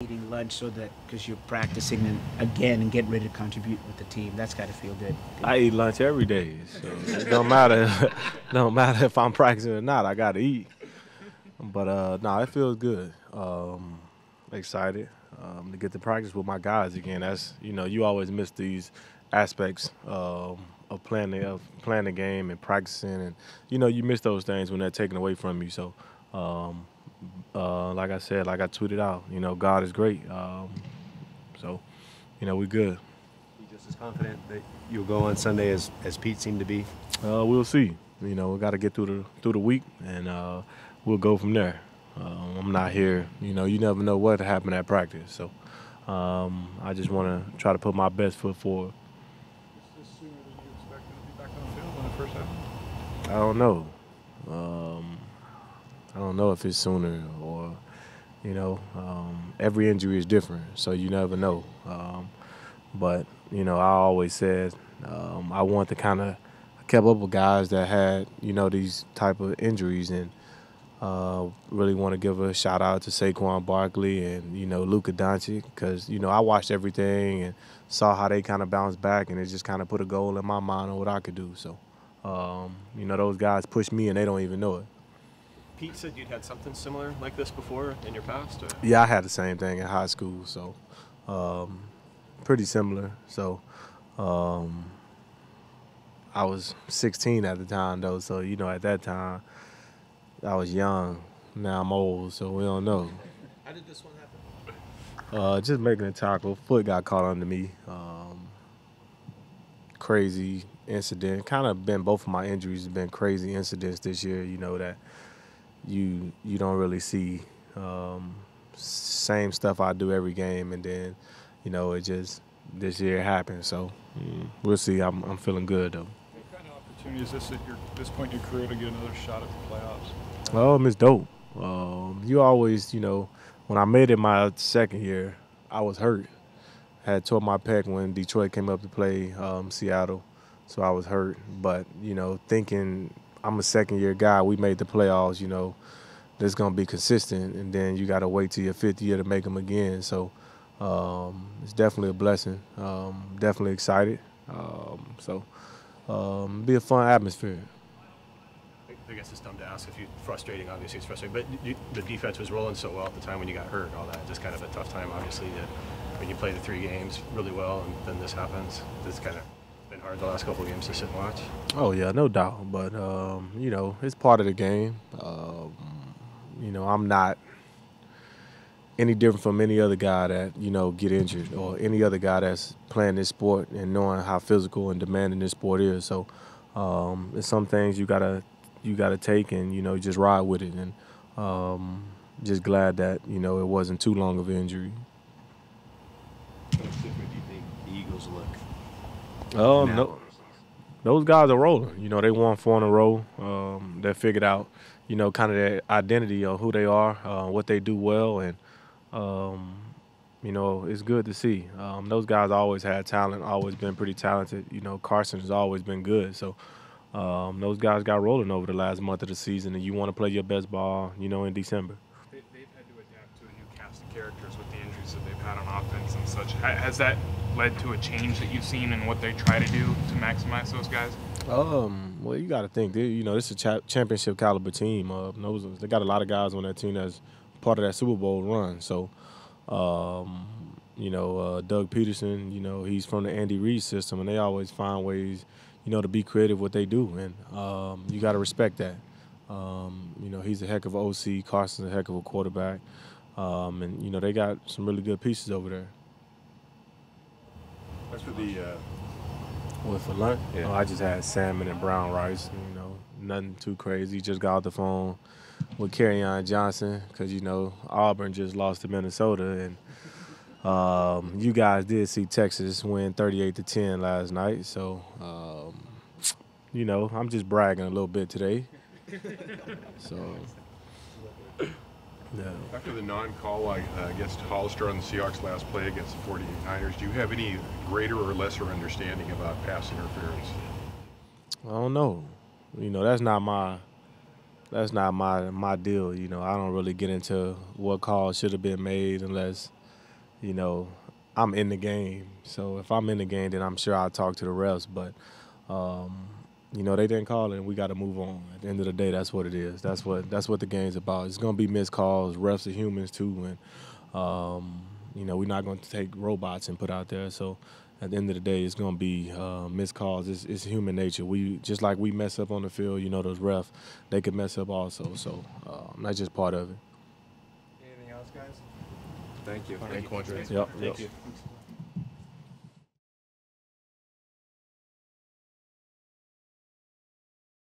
eating lunch so that because you're practicing and again and getting ready to contribute with the team. That's got to feel good. I eat lunch every day, so it don't matter. Don't matter if I'm practicing or not. I gotta eat. But no, it feels good. Excited to get to practice with my guys again. That's you always miss these aspects of playing the game and practicing, and you miss those things when they're taken away from you. So, um, like I said, like I tweeted out, God is great. So, we good. You just as confident that you'll go on Sunday as Pete seemed to be? We'll see. We got to get through the week, and we'll go from there. I'm not here. You never know what happened at practice. So I just want to try to put my best foot forward. Is this sooner than you expected to be back on the field when it first happened? I don't know. I don't know if it's sooner or, every injury is different, so you never know. But I always said I want to kind of kept up with guys that had these type of injuries, and really want to give a shout out to Saquon Barkley and Luka Doncic, because I watched everything and saw how they kind of bounced back, and it just kind of put a goal in my mind on what I could do. So those guys push me and they don't even know it. Pete said you'd had something similar like this before in your past? Or? Yeah, I had the same thing in high school, so pretty similar. So I was 16 at the time, though, so at that time I was young. Now I'm old, so we don't know. How did this one happen? Just making a tackle, foot got caught under me. Crazy incident. Kind of been both of my injuries have been crazy incidents this year. That you don't really see. Same stuff I do every game, and then it just this year happened. So we'll see. I'm feeling good though. What kind of opportunity is this at this point in your career to get another shot at the playoffs? It's dope. You always, when I made it my second year, I was hurt. Had tore my pec when Detroit came up to play Seattle, so I was hurt. But thinking I'm a second-year guy, we made the playoffs. That's gonna be consistent, and then you got to wait till your fifth year to make them again. So it's definitely a blessing. Definitely excited. Be a fun atmosphere. I guess it's dumb to ask if you frustrating. Obviously, it's frustrating, but the defense was rolling so well at the time when you got hurt and all that. Just kind of a tough time, obviously, when you play the 3 games really well and then this happens. It's kind of been hard the last couple of games to sit and watch. Oh yeah, no doubt. But it's part of the game. I'm not any different from any other guy that get injured, or any other guy that's playing this sport and knowing how physical and demanding this sport is. So there's some things you gotta take, and just ride with it. And just glad that it wasn't too long of an injury. How different do you think the Eagles look? No, those guys are rolling. They won 4 in a row. They figured out, kind of their identity of who they are, what they do well, and it's good to see. Those guys always had talent, always been pretty talented. Carson has always been good. So those guys got rolling over the last month of the season, and you want to play your best ball, in December. They've had to adapt to a new cast of characters with the injuries that they've had on offense and such. Has that led to a change that you've seen in what they try to do to maximize those guys? Well, you got to think, this is a championship caliber team. They got a lot of guys on that team that's part of that Super Bowl run. So, Doug Peterson, he's from the Andy Reid system, and they always find ways, to be creative what they do, and you got to respect that. He's a heck of an OC. Carson's a heck of a quarterback, and they got some really good pieces over there. That's for the. What, for lunch? Yeah. Oh, I just had salmon and brown rice. Nothing too crazy. Just got off the phone with Kerryon Johnson because Auburn just lost to Minnesota, and you guys did see Texas win 38-10 last night. So I'm just bragging a little bit today. So. Yeah. After the non-call against Hollister on the Seahawks last play against the 49ers, do you have any greater or lesser understanding about pass interference? I don't know. That's not my deal. I don't really get into what calls should have been made unless you know, I'm in the game. So if I'm in the game, then I'm sure I'll talk to the refs. But, you know, they didn't call it, and we got to move on. At the end of the day, that's what it is. That's what the game's about. It's going to be missed calls. Refs are humans too, and you know, we're not going to take robots and put out there. So at the end of the day, it's going to be missed calls. It's human nature. We just like we mess up on the field. You know, those refs, they could mess up also. So that's just part of it. Anything else, guys? Thank you. Thank you, Quandre. Yep. Thank you.